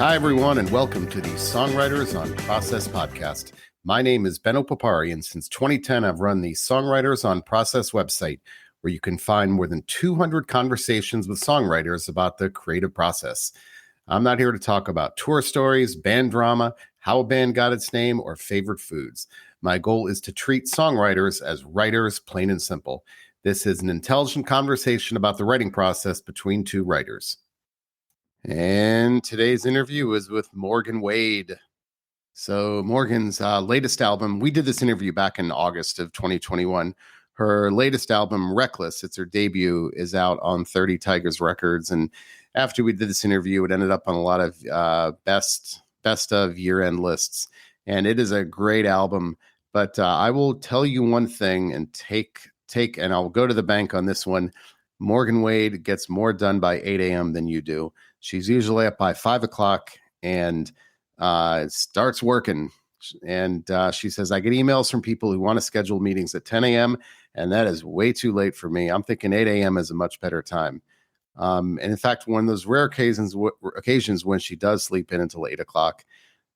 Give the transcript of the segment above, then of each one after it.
Hi, everyone, and welcome to the Songwriters on Process podcast. My name is Benno Papari, and since 2010, I've run the Songwriters on Process website, where you can find more than 200 conversations with songwriters about the creative process. I'm not here to talk about tour stories, band drama, how a band got its name, or favorite foods. My goal is to treat songwriters as writers, plain and simple. This is an intelligent conversation about the writing process between two writers. And today's interview is with Morgan Wade. So Morgan's latest album, we did this interview back in August of 2021. Her latest album, Reckless, it's her debut, is out on 30 Tigers Records. And after we did this interview, it ended up on a lot of best of year-end lists. And it is a great album. But I will tell you one thing and and I'll go to the bank on this one. Morgan Wade gets more done by 8 a.m. than you do. She's usually up by 5 o'clock and starts working. And she says, I get emails from people who want to schedule meetings at 10 a.m. And that is way too late for me. I'm thinking 8 a.m. is a much better time. And in fact, one of those rare occasions when she does sleep in until 8 o'clock,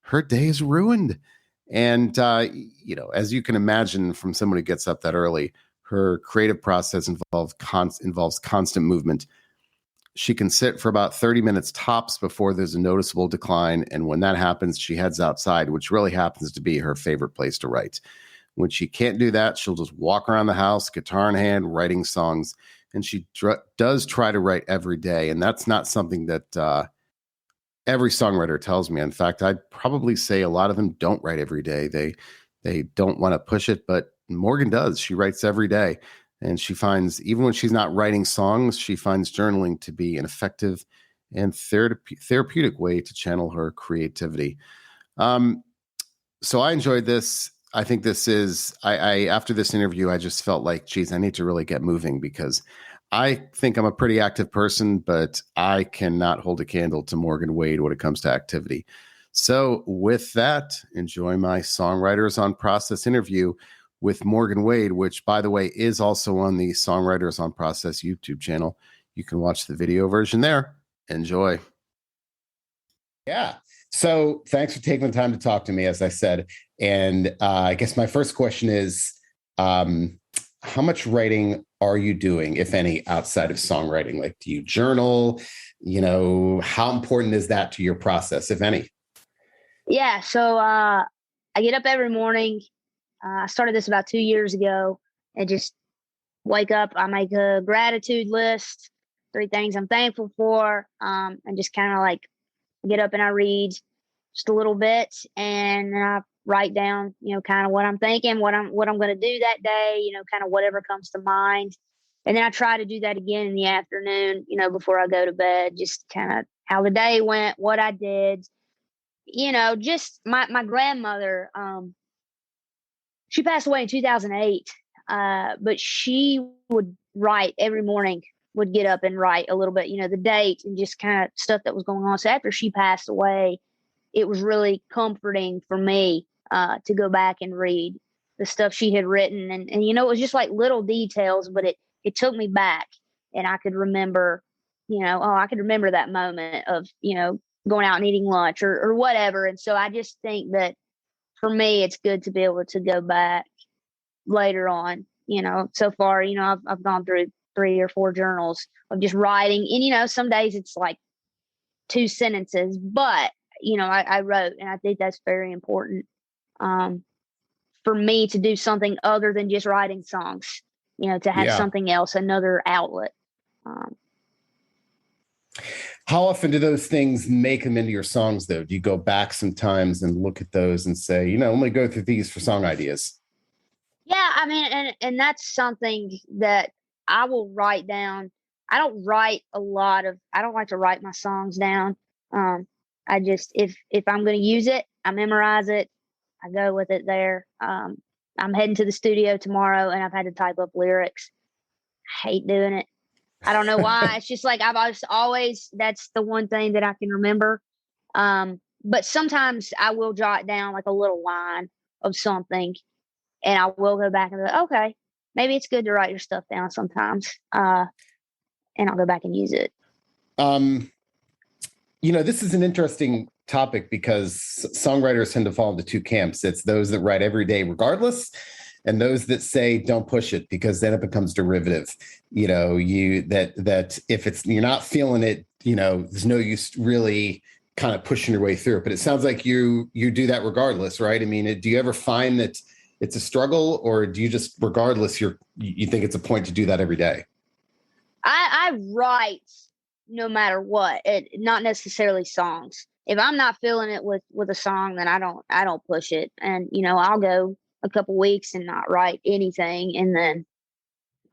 her day is ruined. And, as you can imagine from someone who gets up that early, her creative process involves constant movement. She can sit for about 30 minutes tops before there's a noticeable decline. And when that happens, she heads outside, which really happens to be her favorite place to write. When she can't do that, she'll just walk around the house, guitar in hand, writing songs. And she does try to write every day. And that's not something that every songwriter tells me. In fact, I'd probably say a lot of them don't write every day. They don't want to push it, but Morgan does. She writes every day. And she finds, even when she's not writing songs, she finds journaling to be an effective and therapeutic way to channel her creativity. So I enjoyed this. I think this is, after this interview, I just felt like, geez, I need to really get moving because I think I'm a pretty active person, but I cannot hold a candle to Morgan Wade when it comes to activity. So with that, enjoy my Songwriters on Process interview with Morgan Wade, which, by the way, is also on the Songwriters on Process YouTube channel. You can watch the video version there. Enjoy. Yeah. So thanks for taking the time to talk to me, as I said. And I guess my first question is, how much writing are you doing, if any, outside of songwriting? Like, do you journal? How important is that to your process, if any? Yeah. So I get up every morning. I started this about 2 years ago and just wake up. I make a gratitude list, 3 things I'm thankful for, and just kind of like get up and I read just a little bit and then I write down, kind of what I'm thinking, what I'm going to do that day, kind of whatever comes to mind. And then I try to do that again in the afternoon, before I go to bed, just kind of how the day went, what I did, just my grandmother, she passed away in 2008, but she would write every morning, would get up and write a little bit, the date and just kind of stuff that was going on. So after she passed away, it was really comforting for me to go back and read the stuff she had written. And it was just like little details, but it took me back and I could remember, I could remember that moment of, going out and eating lunch or whatever. And so I just think that for me, it's good to be able to go back later on. So far, I've gone through 3 or 4 journals of just writing. And, some days it's like 2 sentences, but, I wrote, and I think that's very important for me to do something other than just writing songs, to have something else, another outlet. How often do those things make them into your songs, though? Do you go back sometimes and look at those and say, let me go through these for song ideas? Yeah, I mean, and that's something that I will write down. I don't write I don't like to write my songs down. I just, if I'm going to use it, I memorize it. I go with it there. I'm heading to the studio tomorrow and I've had to type up lyrics. I hate doing it. I don't know why. It's just like I've always that's the one thing that I can remember. But sometimes I will jot down like a little line of something and I will go back and be like, okay, maybe it's good to write your stuff down sometimes. And I'll go back and use it. This is an interesting topic because songwriters tend to fall into two camps. It's those that write every day regardless, and those that say don't push it because then it becomes derivative. That if you're not feeling it, there's no use really kind of pushing your way through it. But it sounds like you do that regardless, right? I mean, do you ever find that it's a struggle, or do you just regardless you think it's a point to do that every day? I write no matter what, not necessarily songs. If I'm not feeling it with a song, then I don't push it. And, I'll go a couple weeks and not write anything. And then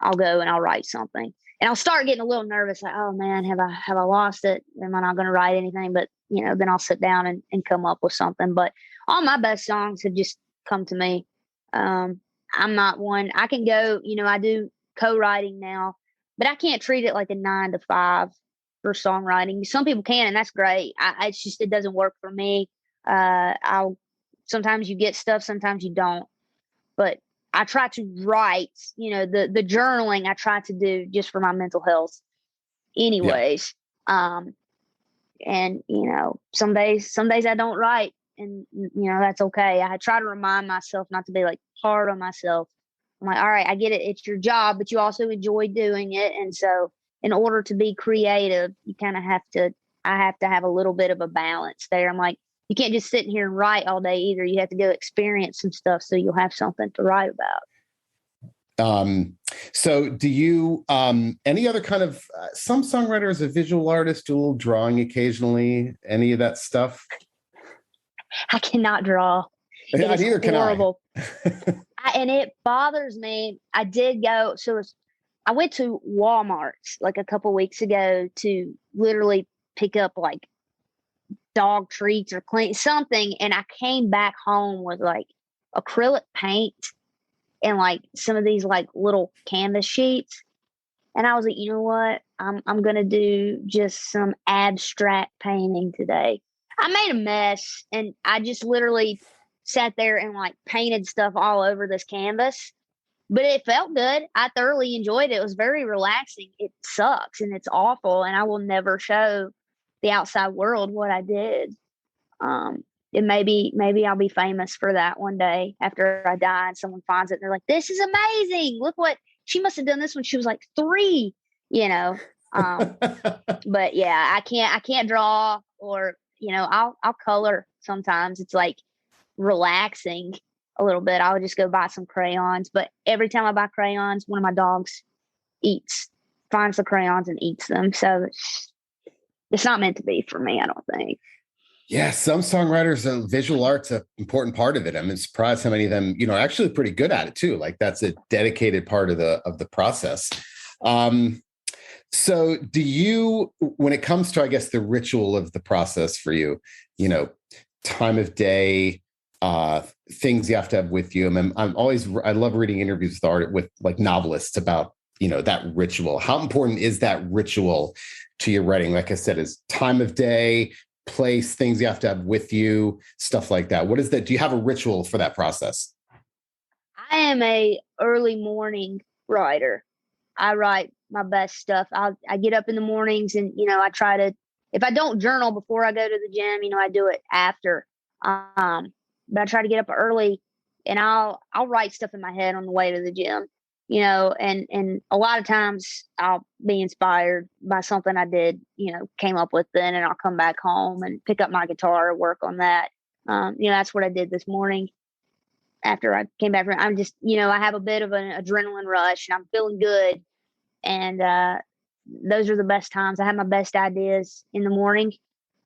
I'll go and I'll write something, and I'll start getting a little nervous. Like, oh man, have I lost it? Am I not going to write anything? But, then I'll sit down and come up with something. But all my best songs have just come to me. I'm not one, I can go, I do co-writing now, but I can't treat it like a 9 to 5 for songwriting. Some people can, and that's great. It's just, it doesn't work for me. Sometimes you get stuff, sometimes you don't, but I try to write, the journaling I try to do just for my mental health anyways. Yeah. And some days I don't write, and that's okay. I try to remind myself not to be like hard on myself. I'm like, all right, I get it. It's your job, but you also enjoy doing it. And so in order to be creative, you kind of I have to have a little bit of a balance there. I'm like, you can't just sit in here and write all day either. You have to go experience some stuff so you'll have something to write about. So do you, any other kind of, some songwriters, a visual artist, do a little drawing occasionally, any of that stuff? I cannot draw. Neither can I. And it bothers me. I did go, I went to Walmart like a couple weeks ago to literally pick up like dog treats or clean something. And I came back home with like acrylic paint and like some of these like little canvas sheets. And I was like, you know what? I'm going to do just some abstract painting today. I made a mess, and I just literally sat there and like painted stuff all over this canvas, but it felt good. I thoroughly enjoyed it. It was very relaxing. It sucks and it's awful, and I will never show the outside world what I did. And maybe I'll be famous for that one day after I die, and someone finds it and they're like, this is amazing. Look what she must have done this when she was like 3, but yeah, I can't draw, or, I'll color sometimes. It's like relaxing a little bit. I would just go buy some crayons, but every time I buy crayons, one of my dogs finds the crayons and eats them. So it's not meant to be for me, I don't think. Yeah, some songwriters, visual art's an important part of it. I'm surprised how many of them, are actually pretty good at it too. Like that's a dedicated part of the process. So do you, when it comes to, I guess, the ritual of the process for you, time of day, things you have to have with you. I love reading interviews with like novelists about, that ritual. How important is that ritual to your writing? Like I said, is time of day, place, things you have to have with you, stuff like that. What is that? Do you have a ritual for that process? I am a early morning writer. I write my best stuff. I get up in the mornings, and, I try to, if I don't journal before I go to the gym, I do it after. But I try to get up early, and I'll write stuff in my head on the way to the gym, and a lot of times I'll be inspired by something I did, came up with then, and I'll come back home and pick up my guitar and work on that. That's what I did this morning after I came back. I'm just, I have a bit of an adrenaline rush, and I'm feeling good. And those are the best times. I have my best ideas in the morning.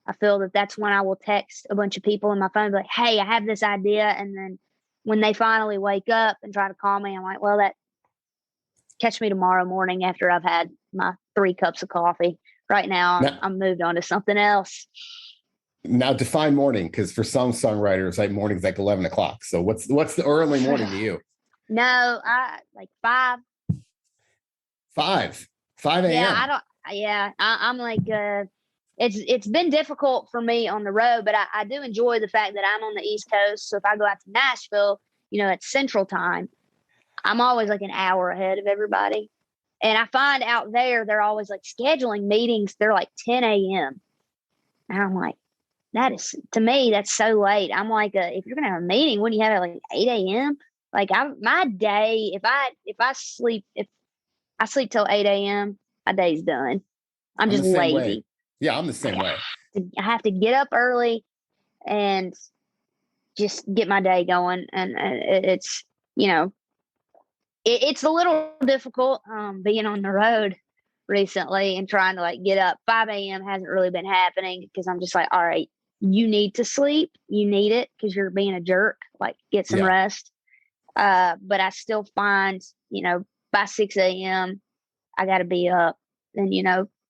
I feel that that's when I will text a bunch of people in my phone, like, hey, I have this idea. And then when they finally wake up and try to call me, I'm like, well, catch me tomorrow morning after I've had my 3 cups of coffee. Right now, I'm moved on to something else. Now define morning, because for some songwriters, like morning's like 11 o'clock. So what's the early morning to you? No, I like 5. 5 a.m. Yeah, I'm like, it's been difficult for me on the road, but I do enjoy the fact that I'm on the East Coast. So if I go out to Nashville, it's Central Time, I'm always like an hour ahead of everybody. And I find out there, they're always like scheduling meetings. They're like 10 a.m. And I'm like, that is, to me, that's so late. I'm like, if you're gonna have a meeting, when do you have it, like 8 a.m.? Like my day, if I sleep till 8 a.m., my day's done. I'm just lazy. Yeah, I'm the same way. I have to get up early and just get my day going. And it's, it's a little difficult being on the road recently and trying to like get up. 5 a.m. hasn't really been happening because I'm just like, all right, you need to sleep. You need it because you're being a jerk. Like, get some rest. But I still find, by 6 a.m., I got to be up and,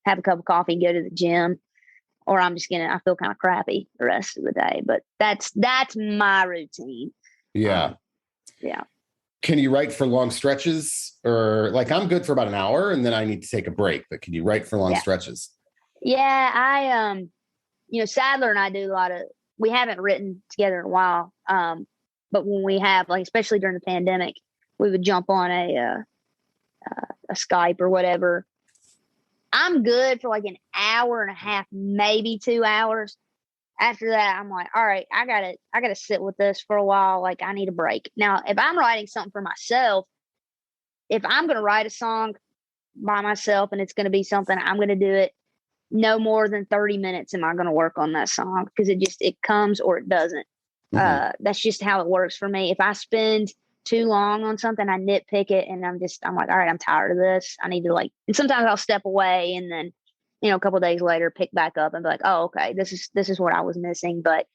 have a cup of coffee and go to the gym, or I feel kind of crappy the rest of the day. But that's my routine. Yeah. Yeah. Can you write for long stretches, or like I'm good for about an hour and then I need to take a break, but can you write for long stretches? Yeah. I, Sadler and I do we haven't written together in a while. But when we have, like, especially during the pandemic, we would jump on a Skype or whatever. I'm good for like an hour and a half, maybe 2 hours. After that, I'm like, all right, I gotta sit with this for a while. Like, I need a break. Now, if I'm writing something for myself, if I'm going to write a song by myself and it's going to be something, I'm going to do it no more than 30 minutes. Am I going to work on that song? Because it comes or it doesn't. Mm-hmm. That's just how it works for me. If I spend too long on something, I nitpick it, and I'm like, all right, I'm tired of this. I need to and sometimes I'll step away and then, a couple of days later, pick back up and be like, oh, okay, this is what I was missing. But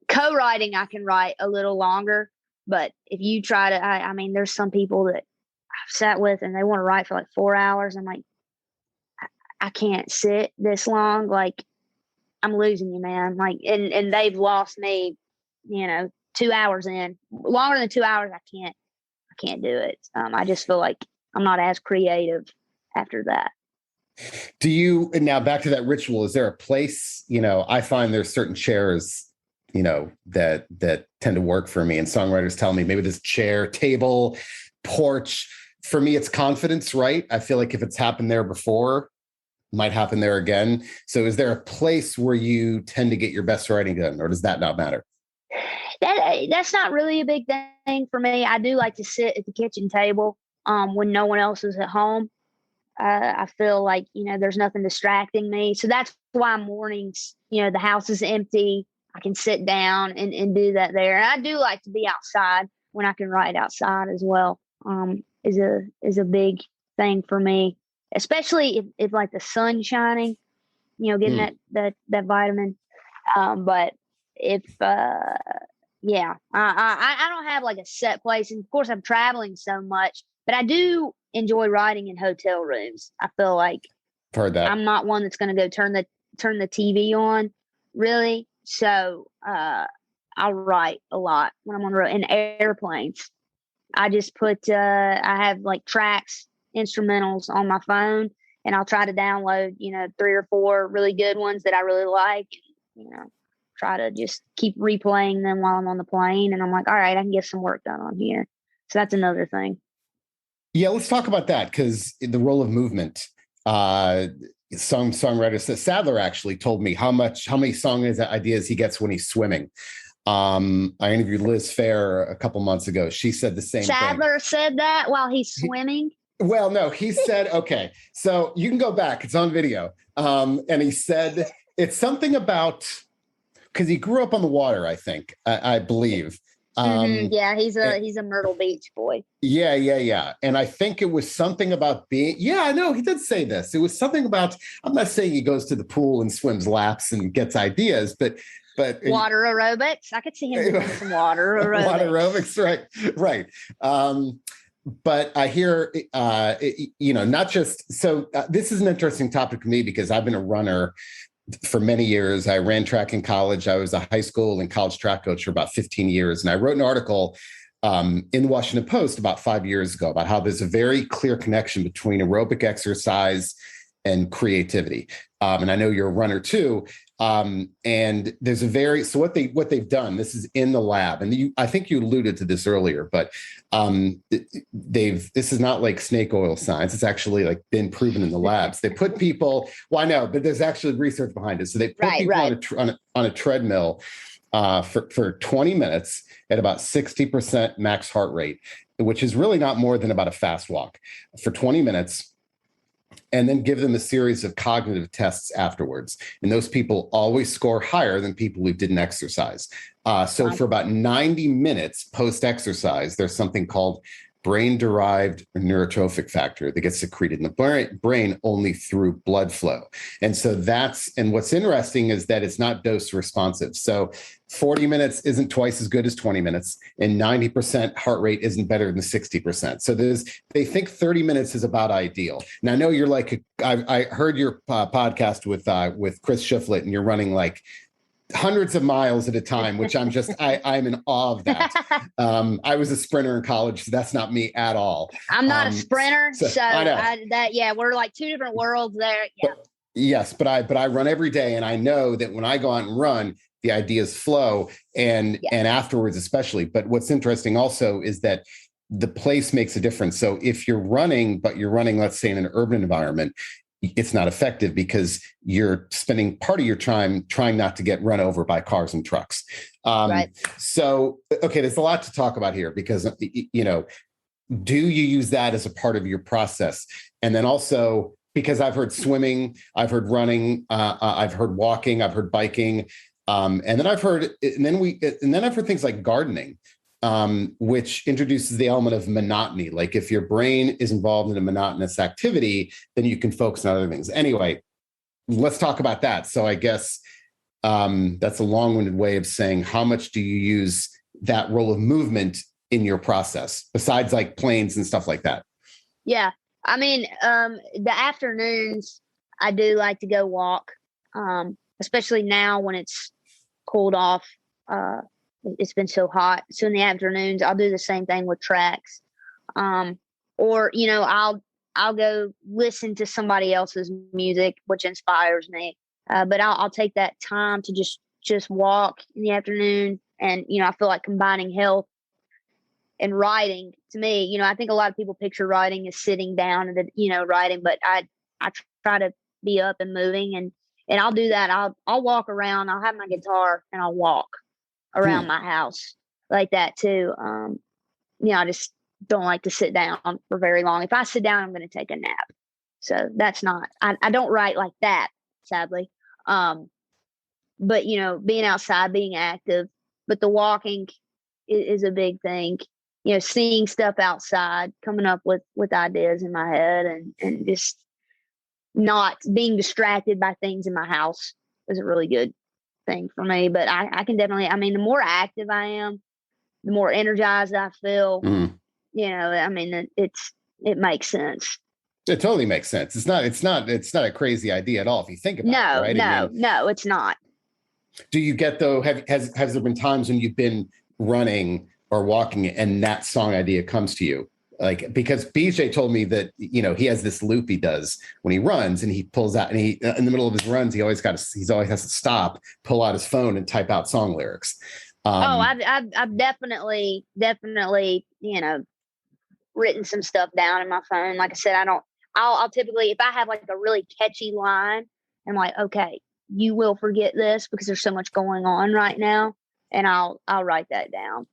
co-writing, I can write a little longer. But if you try to, I mean, there's some people that I've sat with and they want to write for like 4 hours. I'm like, I can't sit this long. Like, I'm losing you, man. Like, and they've lost me, 2 hours in. Longer than 2 hours, I can't do it. I just feel like I'm not as creative after that. Do you, now back to that ritual, is there a place, I find there's certain chairs, that tend to work for me, and songwriters tell me maybe this chair, table, porch, for me, it's confidence, right? I feel like if it's happened there before, it might happen there again. So is there a place where you tend to get your best writing done, or does that not matter? That's not really a big thing for me. I do like to sit at the kitchen table when no one else is at home. I feel like, there's nothing distracting me. So that's why mornings, the house is empty. I can sit down and do that there. And I do like to be outside when I can write outside as well. Is a big thing for me, especially if like the sun's shining, getting that vitamin. But if, I don't have like a set place. And of course I'm traveling so much, but I do enjoy writing in hotel rooms. I feel like heard that. I'm not one that's going to go turn the TV on, really. So I'll write a lot when I'm on the road. In airplanes, I just put I have like tracks, instrumentals on my phone, and I'll try to download 3 or 4 really good ones that I really like. Try to just keep replaying them while I'm on the plane, and I'm like, all right, I can get some work done on here. So that's another thing. Yeah, let's talk about that, because the role of movement. Songwriter Sadler actually told me how many song ideas he gets when he's swimming. I interviewed Liz Fair a couple months ago. She said the same thing. Sadler said that while he's swimming? Well, no, he said, okay, so you can go back. It's on video. And he said it's something about, because he grew up on the water, I think, I believe. Yeah, he's a Myrtle Beach boy. Yeah. And I think it was something about being, he did say this. It was something about, I'm not saying he goes to the pool and swims laps and gets ideas, but water aerobics. I could see him doing some water aerobics. Water aerobics, right. But I hear, not just, so this is an interesting topic to me because I've been a runner for many years. I ran track in college. I was a high school and college track coach for about 15 years. And I wrote an article in the Washington Post about 5 years ago about how there's a very clear connection between aerobic exercise and creativity. And I know you're a runner too. And there's so what they've done, this is in the lab, and I think you alluded to this earlier, but this is not like snake oil science. It's actually like been proven in the labs. They put people, well, I know, but there's actually research behind it. So they put people on a treadmill for 20 minutes at about 60% max heart rate, which is really not more than about a fast walk, for 20 minutes. And then give them a series of cognitive tests afterwards. And those people always score higher than people who didn't exercise. So for about 90 minutes post-exercise, there's something called brain-derived neurotrophic factor that gets secreted in the brain only through blood flow. And so and what's interesting is that it's not dose responsive. So 40 minutes isn't twice as good as 20 minutes, and 90% heart rate isn't better than 60%. So they think 30 minutes is about ideal. Now, I know you're like, I heard your podcast with Chris Shiflett, and you're running like hundreds of miles at a time, which I'm in awe of that. I was a sprinter in college, so that's not me at all. I'm not a sprinter, so I know. We're like two different worlds there. Yeah. Yes, but I run every day, and I know that when I go out and run, the ideas flow, and afterwards especially. But what's interesting also is that the place makes a difference. So if you're running, let's say in an urban environment, it's not effective because you're spending part of your time trying not to get run over by cars and trucks. So, okay, there's a lot to talk about here because, do you use that as a part of your process? And then also, because I've heard swimming, I've heard running, I've heard walking, I've heard biking. And then I've heard things like gardening, which introduces the element of monotony. Like if your brain is involved in a monotonous activity, then you can focus on other things. Anyway, let's talk about that. So I guess that's a long-winded way of saying, how much do you use that role of movement in your process, besides like planes and stuff like that? Yeah. I mean, the afternoons, I do like to go walk, especially now when it's cooled off. It's been so hot. So in the afternoons, I'll do the same thing with tracks. Or, I'll go listen to somebody else's music, which inspires me. But I'll take that time to just walk in the afternoon. And, I feel like combining health and riding, to me, I think a lot of people picture riding as sitting down and, riding, but I try to be up and moving, and I'll do that. I'll walk around, I'll have my guitar and I'll walk around my house like that too. I just don't like to sit down for very long. If I sit down, I'm going to take a nap. So that's not, I don't write like that, sadly. But being outside, being active, but the walking is a big thing. Seeing stuff outside, coming up with ideas in my head, and just not being distracted by things in my house is a really good thing for me. But I can definitely, the more active I am, the more energized I feel. It makes sense. It totally makes sense. It's not a crazy idea at all if you think about it, right? No, it's not. Do you get though? Has there been times when you've been running or walking and that song idea comes to you? Like, because BJ told me that, he has this loop he does when he runs, and he pulls out, and he, in the middle of his runs, he always has to stop, pull out his phone and type out song lyrics. I've definitely, written some stuff down in my phone. Like I said, I'll typically, if I have like a really catchy line, I'm like, okay, you will forget this because there's so much going on right now. And I'll write that down.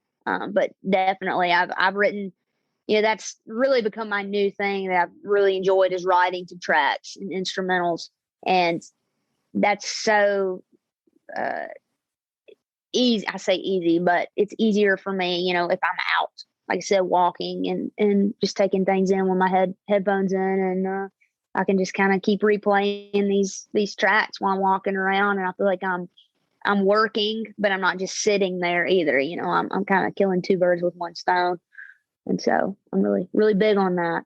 But definitely I've written, that's really become my new thing that I've really enjoyed, is writing to tracks and instrumentals. And that's so easy. I say easy, but it's easier for me, if I'm out, like I said, walking and just taking things in with my headphones in, and I can just kind of keep replaying these tracks while I'm walking around, and I feel like I'm working, but I'm not just sitting there either. I'm kind of killing two birds with one stone. And so I'm really, really big on that.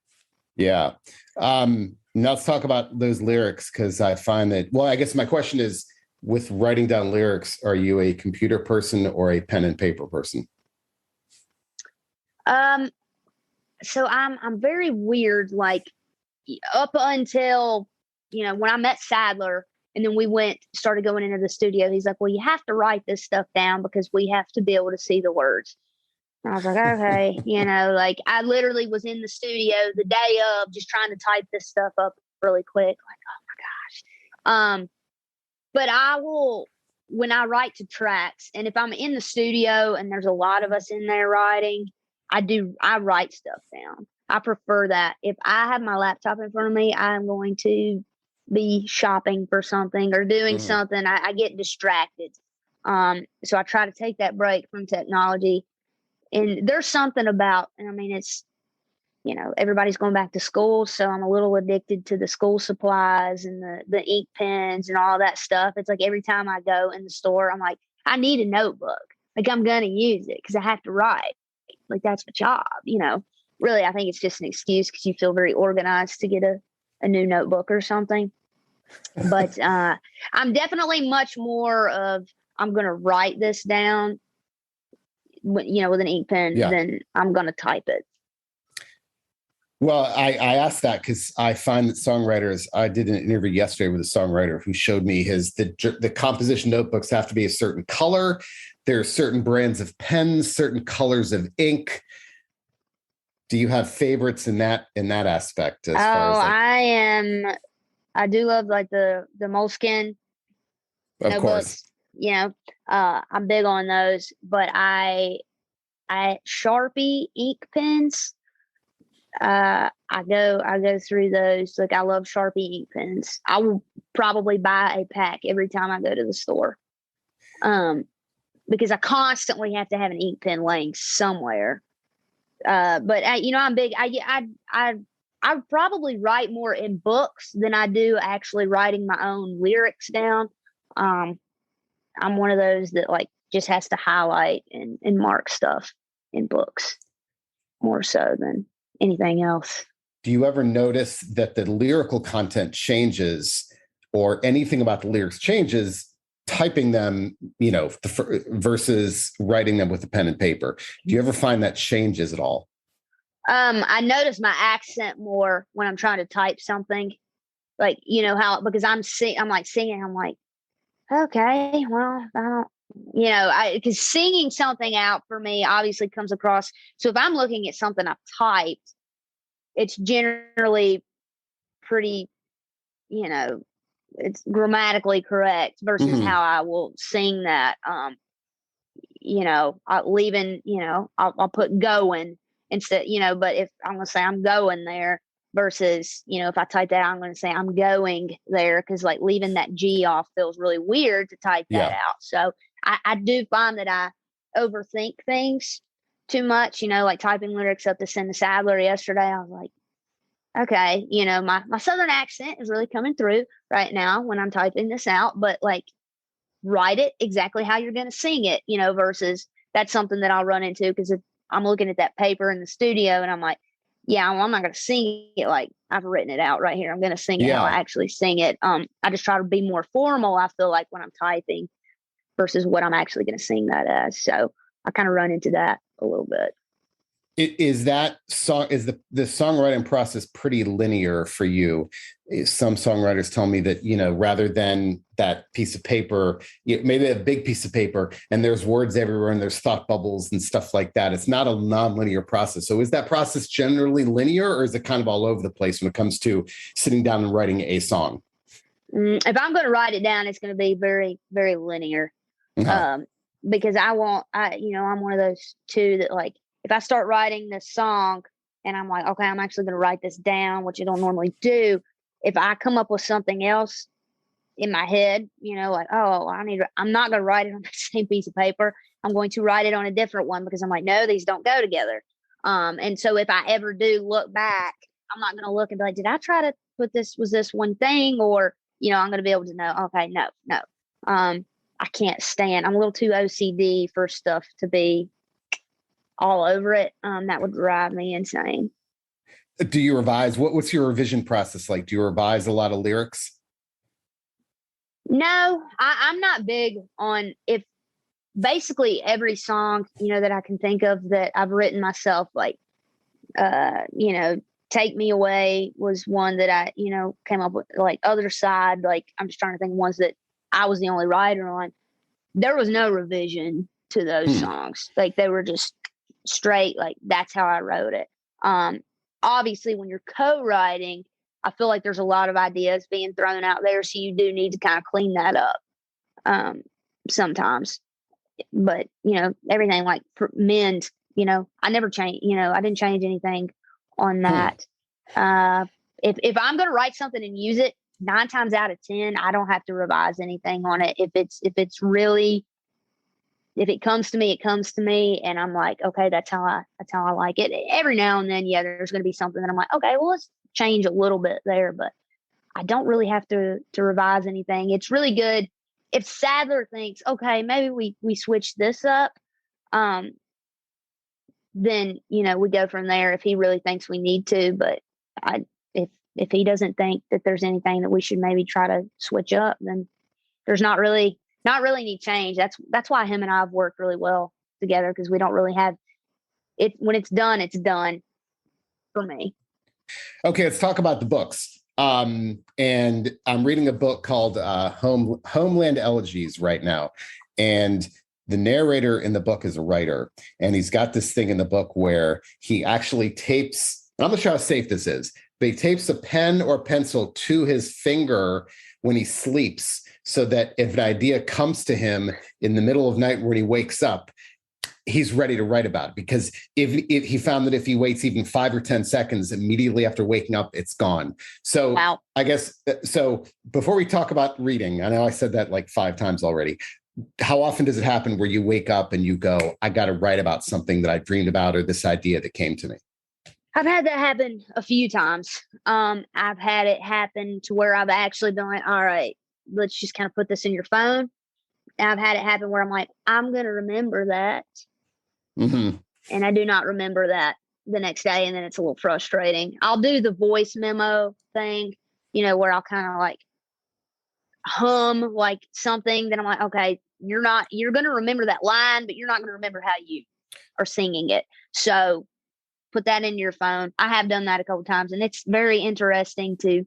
Yeah. Now let's talk about those lyrics, because I find that, well, I guess my question is, with writing down lyrics, are you a computer person or a pen and paper person? So I'm very weird. Like, up until when I met Sadler and then we started going into the studio, he's like, well, you have to write this stuff down because we have to be able to see the words. And I was like, okay, like I literally was in the studio the day of just trying to type this stuff up really quick. Like, oh my gosh. But I will, when I write to tracks, and if I'm in the studio and there's a lot of us in there writing, I write stuff down. I prefer that. If I have my laptop in front of me, I'm going to be shopping for something or doing something. I get distracted. So I try to take that break from technology. And there's something about, it's, everybody's going back to school. So I'm a little addicted to the school supplies and the ink pens and all that stuff. It's like every time I go in the store, I'm like, I need a notebook. Like I'm going to use it because I have to write. Like that's my job, Really, I think it's just an excuse because you feel very organized to get a new notebook or something. But I'm definitely much more of, I'm going to write this down, with an ink pen, than I'm going to type it. Well, I asked that because I find that songwriters, I did an interview yesterday with a songwriter who showed me the composition notebooks have to be a certain color. There are certain brands of pens, certain colors of ink. Do you have favorites in that aspect? I do love like the Moleskine notebooks. I'm big on those, but I Sharpie ink pens. I go through those. Like I love Sharpie ink pens. I will probably buy a pack every time I go to the store. Because I constantly have to have an ink pen laying somewhere. But I'm big. I probably write more in books than I do actually writing my own lyrics down. I'm one of those that like just has to highlight and mark stuff in books more so than anything else. Do you ever notice that the lyrical content changes or anything about the lyrics changes typing them, versus writing them with a pen and paper? Do you ever find that changes at all? I notice my accent more when I'm trying to type something, like, because I'm like singing. I'm like, okay, well, I don't, because singing something out for me obviously comes across. So if I'm looking at something I've typed, it's generally pretty, it's grammatically correct versus how I will sing that. I'll put going instead, but if I'm going to say I'm going there versus, if I type that, I'm going to say I'm going there. Cause like leaving that G off feels really weird to type that out. So I do find that I overthink things too much, like typing lyrics up to send to Sadler yesterday. I was like, okay, my Southern accent is really coming through right now when I'm typing this out, but like write it exactly how you're going to sing it, versus that's something that I'll run into because if I'm looking at that paper in the studio and I'm like, yeah, well, I'm not going to sing it like I've written it out right here. I'm going to sing it how I actually sing it. I just try to be more formal, I feel like, when I'm typing versus what I'm actually going to sing that as. So I kind of run into that a little bit. Is the songwriting process pretty linear for you? Some songwriters tell me that, rather than that piece of paper, maybe a big piece of paper and there's words everywhere and there's thought bubbles and stuff like that. It's not a nonlinear process. So is that process generally linear or is it kind of all over the place when it comes to sitting down and writing a song? If I'm going to write it down, it's going to be very, very linear. Because I'm one of those two that like, if I start writing this song and I'm like, okay, I'm actually going to write this down, which I don't normally do. If I come up with something else in my head, like, oh, I'm not going to write it on the same piece of paper. I'm going to write it on a different one because I'm like, no, these don't go together. And so if I ever do look back, I'm not going to look and be like, did I try to put was this one thing? Or, I'm going to be able to know, okay, no. I can't stand, I'm a little too OCD for stuff to be all over it. That would drive me insane. Do you revise? What's your revision process like? Do you revise a lot of lyrics? No, I'm not big on if basically every song, that I can think of that I've written myself, like, Take Me Away was one that I, came up with. Like Other Side, like I'm just trying to think of ones that I was the only writer on. There was no revision to those songs. Like they were just straight, like that's how I wrote it. Obviously when you're co-writing, I feel like there's a lot of ideas being thrown out there. So you do need to kind of clean that up sometimes. But, everything like Mend, I never changed, I didn't change anything on that. If I'm going to write something and use it, 9 times out of 10, I don't have to revise anything on it. If it comes to me, it comes to me, and I'm like, okay, that's how I like it. Every now and then, there's going to be something that I'm like, okay, well, let's change a little bit there, but I don't really have to revise anything. It's really good if Sadler thinks, okay, maybe we switch this up. Then we go from there. If he really thinks we need to, but if he doesn't think that there's anything that we should maybe try to switch up, then there's not really any change. That's why him and I have worked really well together, because we don't really have it. When it's done for me. Okay, let's talk about the books. And I'm reading a book called Homeland Elegies right now. And the narrator in the book is a writer. And he's got this thing in the book where he actually tapes, I'm not sure how safe this is, but he tapes a pen or pencil to his finger when he sleeps, so that if an idea comes to him in the middle of night when he wakes up, he's ready to write about it. Because if he found that if he waits even 5 or 10 seconds immediately after waking up, it's gone. So wow. I guess, so before we talk about reading, I know I said that like 5 times already. How often does it happen where you wake up and you go, I got to write about something that I dreamed about, or this idea that came to me? I've had that happen a few times. I've had it happen to where I've actually been like, all right, let's just kind of put this in your phone. And I've had it happen where I'm like, I'm going to remember that. Mm-hmm. And I do not remember that the next day. And then it's a little frustrating. I'll do the voice memo thing, where I'll kind of like hum like something. Then I'm like, okay, you're going to remember that line, but you're not going to remember how you are singing it. So put that in your phone. I have done that a couple times, and it's very interesting to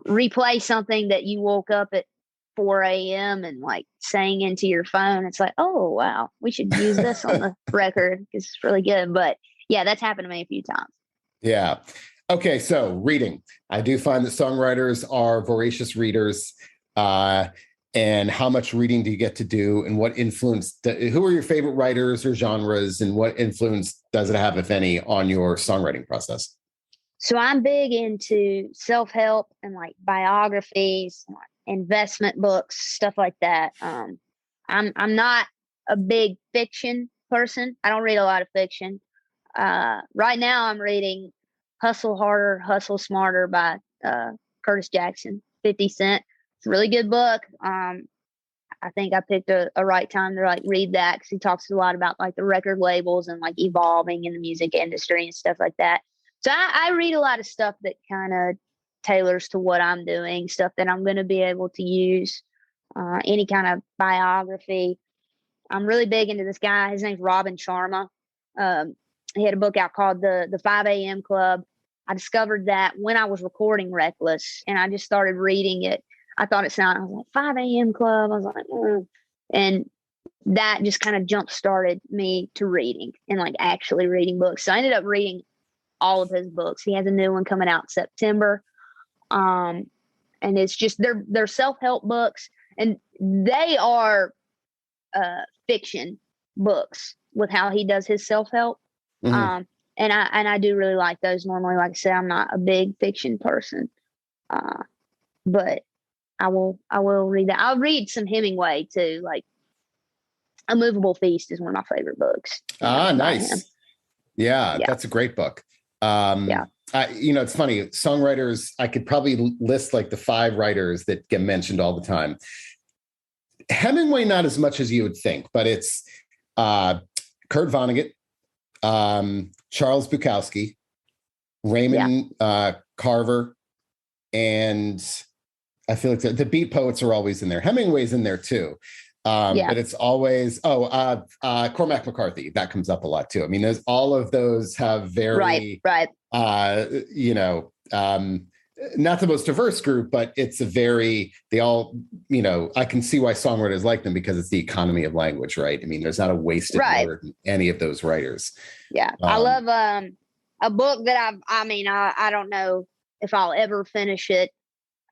replay something that you woke up at 4 a.m. and like sang into your phone. It's like, oh, wow, we should use this on the record because it's really good. But yeah, that's happened to me a few times. Yeah. Okay. So reading, I do find that songwriters are voracious readers. And how much reading do you get to do, and what influence, who are your favorite writers or genres, and what influence does it have, if any, on your songwriting process? So I'm big into self-help and like biographies, investment books, stuff like that. I'm not a big fiction person. I don't read a lot of fiction. Right now I'm reading Hustle Harder, Hustle Smarter by Curtis Jackson, 50 Cent. It's a really good book. I think I picked a right time to like read that, because he talks a lot about like the record labels and like evolving in the music industry and stuff like that. So I read a lot of stuff that kind of tailors to what I'm doing, stuff that I'm going to be able to use, any kind of biography. I'm really big into this guy. His name's Robin Sharma. He had a book out called the 5 a.m. Club. I discovered that when I was recording Reckless, and I just started reading it. I thought it sounded, I was like, 5 a.m. Club. I was like, and that just kind of jump started me to reading and like actually reading books. So I ended up reading all of his books. He has a new one coming out in September. And it's just, they're self-help books, and they are fiction books with how he does his self-help. Mm-hmm. And I do really like those. Normally, like I said, I'm not a big fiction person. But I will read that. I'll read some Hemingway too. Like A Movable Feast is one of my favorite books. Nice. Yeah, that's a great book. It's funny. Songwriters, I could probably list like the 5 writers that get mentioned all the time. Hemingway, not as much as you would think, but it's Kurt Vonnegut, Charles Bukowski, Raymond Carver, and I feel like the beat poets are always in there. Hemingway's in there too. But it's always, Cormac McCarthy, that comes up a lot too. I mean, all of those have very, right. Not the most diverse group, but it's they all, I can see why songwriters like them because it's the economy of language, right? I mean, there's not a wasted word in any of those writers. Yeah. I love a book that I don't know if I'll ever finish it,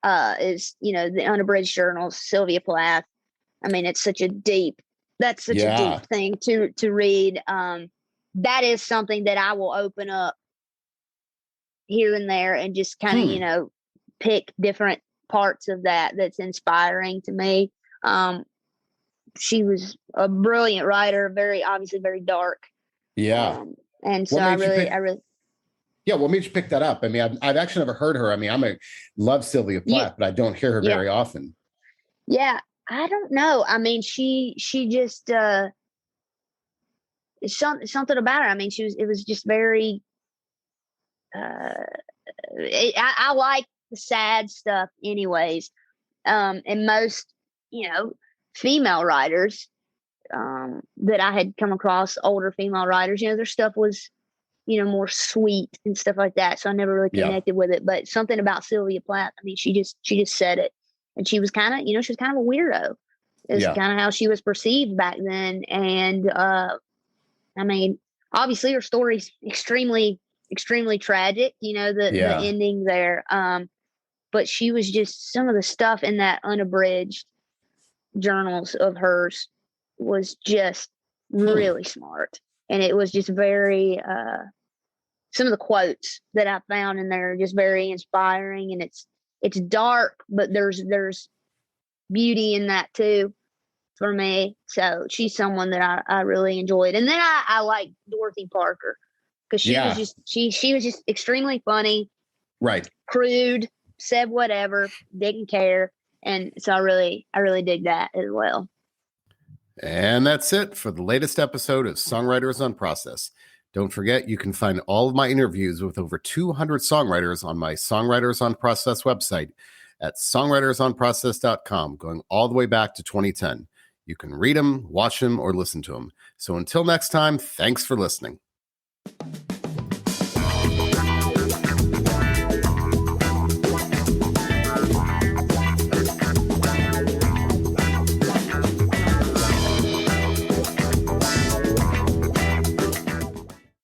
is, the Unabridged Journals, Sylvia Plath. I mean, it's such a deep thing to read. That is something that I will open up here and there and just kind of, pick different parts of that's inspiring to me. She was a brilliant writer, obviously very dark. Yeah. And so I really. Yeah. What made you pick that up? I mean, I've actually never heard her. I mean, love Sylvia Plath, but I don't hear her very often. Yeah. I don't know. I mean, she just, something about her. I mean, it was just very, I like the sad stuff anyways. And most, female writers, that I had come across, older female writers, their stuff was, more sweet and stuff like that. So I never really connected with it, but something about Sylvia Plath, I mean, she just said it, and she was kind of, she was kind of a weirdo. It's kind of how she was perceived back then. And, I mean, obviously her story's extremely, extremely tragic, the ending there. But she was just, some of the stuff in that unabridged journals of hers was just really smart. And it was just very, some of the quotes that I found in there are just very inspiring, and it's dark, but there's beauty in that too for me. So she's someone that I really enjoyed. And then I like Dorothy Parker, because she was just extremely funny, right? Crude, said whatever, didn't care. And so I really dig that as well. And that's it for the latest episode of Songwriters on Process. Don't forget, you can find all of my interviews with over 200 songwriters on my Songwriters on Process website at songwritersonprocess.com, going all the way back to 2010. You can read them, watch them, or listen to them. So until next time, thanks for listening.